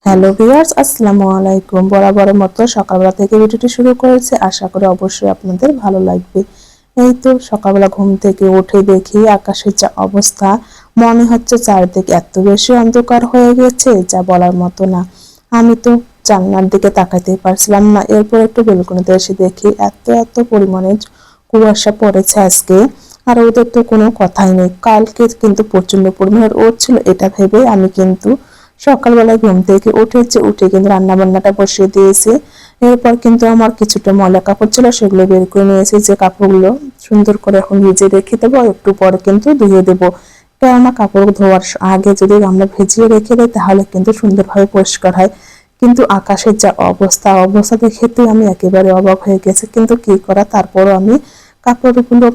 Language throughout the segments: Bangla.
হ্যালো ভিউয়ার্স, আসসালামু আলাইকুম। বরাবরের মতো সকালবেলা থেকে ভিডিওটি শুরু করেছে, আশা করি অবশ্যই আপনাদের ভালো লাগবে। এই তো সকালবেলা ঘুম থেকে উঠে দেখি আকাশের যা অবস্থা, মনে হচ্ছে চারিদিকে এত বেশি অন্ধকার হয়ে গেছে যা বলার মতো না। আমি তো জানলার দিকে তাকাতেই পারছিলাম না। এরপর একটু বেলকনিতে এসে দেখি এত এত পরিমাণে কুয়াশা পড়েছে আজকে। আর ওদের তো কোনো কথাই নেই, কালকে কিন্তু প্রচন্ড পরিমাণের রোদ ছিল, এটা ভেবে আমি কিন্তু সকালবেলায় ঘুম থেকে উঠে কিন্তু রান্না বান্নাটা বসিয়ে দিয়েছি। এরপর কিন্তু আমার কিছুটা ময়লা কাপড় ছিল, সেগুলো বের করে নিয়েছি। যে কাপড়গুলো সুন্দর করে এখন ভিজিয়ে রেখে দেবো, একটু পরে কিন্তু ধুয়ে দেবো। কেননা কাপড় ধোয়ার আগে যদি আমরা ভিজিয়ে রেখে দিই তাহলে কিন্তু সুন্দরভাবে পরিষ্কার হয়। কিন্তু আকাশের যা অবস্থা দেখে তো আমি একেবারে অবাক হয়ে গেছি, কিন্তু কি করা, তারপরও আমি কাপড়গুলো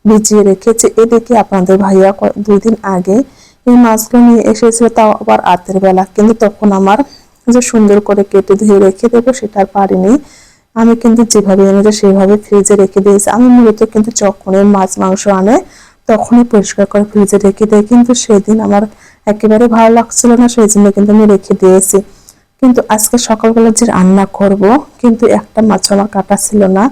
ভিজিয়ে রেখেছি। এদিকে আপনাদের ভাইয়া 2 দিন আগে এই মাছগুলো নিয়ে এসেছিল, তাও আবার রাতের বেলা, কিন্তু তখন আমার যে সুন্দর করে কেটে ধুয়ে রেখে দেবো সেটা আর পারিনি। আমি কিন্তু যেভাবে এনেছে সেভাবে ফ্রিজে রেখে দিয়েছি। আমি মূলত কিন্তু যখনই মাছ মাংস আনে তখনই পরিষ্কার করে ফ্রিজে রেখে দেয়, কিন্তু সেদিন আমার একেবারে ভালো লাগছিল না, সেই জন্য কিন্তু আমি রেখে দিয়েছি। কিন্তু আজকে সকালবেলা যে রান্না করব, কিন্তু একটা মাছ আমার কাটা ছিল না।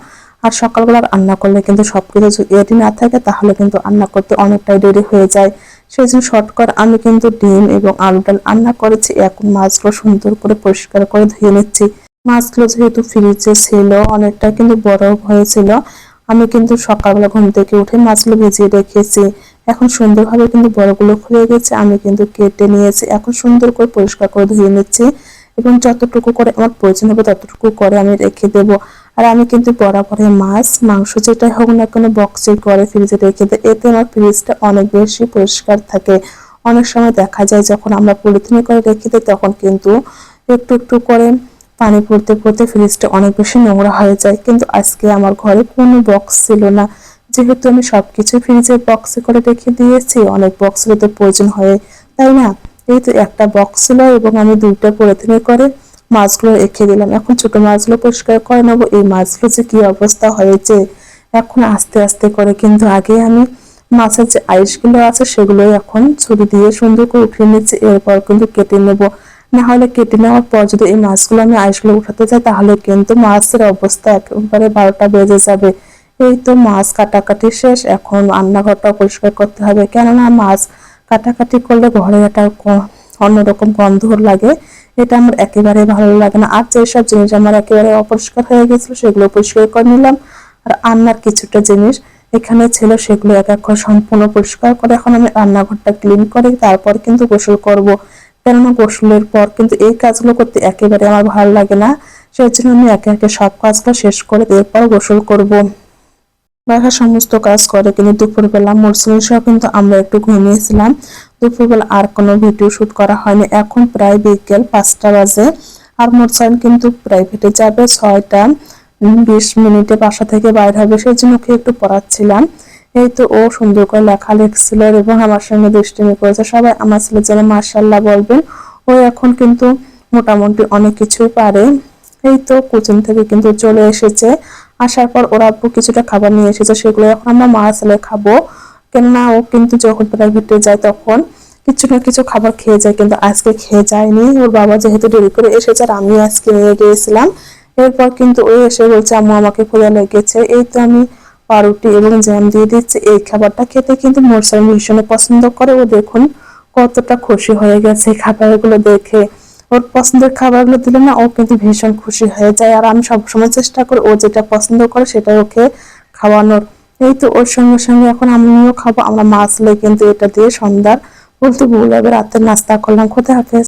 আর সকালবেলা রান্না করলে কিন্তু সবকিছু রেডি না থাকে তাহলে কিন্তু রান্না করতে অনেকটাই দেরি হয়ে যায়। সেই জন্য শর্টকাট আমি কিন্তু ডিম এবং আলু ডাল রান্না করেছি। এখন মাছগুলো সুন্দর করে পরিষ্কার করে ধুয়ে নিচ্ছি। মাছগুলো যেহেতু ফ্রিজে ছিল, অনেকটা কিন্তু বরফ হয়েছিল, আমি কিন্তু সকালবেলা ঘুম থেকে উঠে মাছগুলো ভিজিয়ে রেখেছি। এখন সুন্দরভাবে কিন্তু বরফগুলো খুলে গেছে, আমি কিন্তু কেটে নিয়েছি। এখন সুন্দর করে পরিষ্কার করে ধুয়ে নিচ্ছি এবং যতটুকু করে আমার প্রয়োজন হবে ততটুকু করে আমি রেখে দেবো। আর আমি কিন্তু বরাবর মাছ মাংস যেটাই হোক না কোনো বক্সে করে ফ্রিজে রেখে দেয়, এতে আমার ফ্রিজটা অনেক বেশি পরিষ্কার থাকে। অনেক সময় দেখা যায় যখন আমরা পলিথিনে করে রেখে দিই তখন কিন্তু একটু একটু করে পানি পড়তে পড়তে ফ্রিজটা অনেক বেশি নোংরা হয়ে যায়। কিন্তু আজকে আমার ঘরে কোনো বক্স ছিল না, যেহেতু আমি সবকিছু ফ্রিজের বক্সে করে রেখে দিয়েছি। অনেক বক্সের তো প্রয়োজন হয়, তাই না? এই তো একটা বক্স ছিল এবং আমি 2টা পলিথিনে করে মাছগুলো রেখে দিলাম। এখন ছোট মাছগুলো পরিষ্কার করে নেবো। এই মাছগুলো যে কি অবস্থা হয়েছে, এখন আস্তে আস্তে করে কিন্তু আগে আমি মাছের যে আইসগুলো আছে সেগুলো এখন ছুরি দিয়ে সুন্দর করে উঠিয়ে নিচ্ছি। এরপর কিন্তু কেটে নেব, না হলে কেটে নেওয়ার পর যদি এই মাছগুলো আমি আইসগুলো উঠাতে যাই তাহলে কিন্তু মাছের অবস্থা একেবারে 12টা বেজে যাবে। এই তো মাছ কাটাকাটি শেষ, এখন রান্নাঘরটা পরিষ্কার করতে হবে, কেননা মাছ কাটাকাটি করলে ঘরে একটা অন্যরকম গন্ধ লাগে, এটা আমার একেবারে ভালো লাগে না। আর যেসব জিনিস আমার একেবারে অপরিষ্কার হয়ে গেছিল সেগুলো পরিষ্কার করে নিলাম। আর রান্নার কিছুটা জিনিস এখানে ছিল সেগুলো এক এক করে সম্পূর্ণ পরিষ্কার করে এখন আমি রান্নাঘরটা ক্লিন করে তারপর কিন্তু গোসল করব। কেননা গোসলের পর কিন্তু এই কাজগুলো করতে একেবারে আমার ভালো লাগে না, সেই জন্য আমি একে একে সব কাজগুলো শেষ করে এরপর গোসল করব। বাসার সমস্ত কাজ করে কিন্তু দুপুরবেলা মরসুমের সহ কিন্তু আমরা একটু ঘুমিয়েছিলাম। দুপুরবেলা আর কোনো ভিডিও শুট করা হয়নি। এখন প্রায় বিকেল 5টা বাজে, আর মোরসাইন কিন্তু প্রাইভেটে যাবে 6টা 20 মিনিটে বাসা থেকে বাইর হবে, সেই জন্য ওকে একটু পড়াচ্ছিলাম। এই তো ও সুন্দর করে লেখা লিখছিল এবং আমার সঙ্গে দুষ্টুমি করেছে। সবাই আমার ছেলের জন্য মাশাআল্লাহ বলবেন। ও এখন কিন্তু মোটামুটি অনেক কিছুই পারে। এই তো কোচিং থেকে কিন্তু চলে এসেছে, আসার পর ওর আব্বু কিছুটা খাবার নিয়ে এসেছে, সেগুলো এখন আমরা মা ছেলে খাবো। কেননা ও কিন্তু যখন প্রাইভেটে যায় তখন কিছু না কিছু খাবার খেয়ে যায়, কিন্তু আজকে খেয়ে যায়নি। ওর বাবা যেহেতু দেরি করে এসেছে আর আমি আজকে নিয়ে গিয়েছিলাম। এরপর কিন্তু ও এসে বলছে আম্মু আমাকে ক্ষুধা লেগেছে। এই তো আমি পাউরুটি এবং জ্যাম দিয়ে দিচ্ছি। এই খাবারটা খেতে কিন্তু মোরসাল ভীষণ পছন্দ করে। ও দেখুন কতটা খুশি হয়ে গেছে খাবারগুলো দেখে। ওর পছন্দের খাবারগুলো দিলে না ও কিন্তু ভীষণ খুশি হয়ে যায়। আর আমি সবসময় চেষ্টা করি ও যেটা পছন্দ করে সেটা ওকে খাওয়ানোর। এই তো ওর সঙ্গে সঙ্গে এখন আমিও খাবো। আমরা মাছ লে কিন্তু এটা দিয়ে সন্ধ্যার বলতে ভুল হবে রাতের নাস্তা করলাম। খোদা হাফেজ।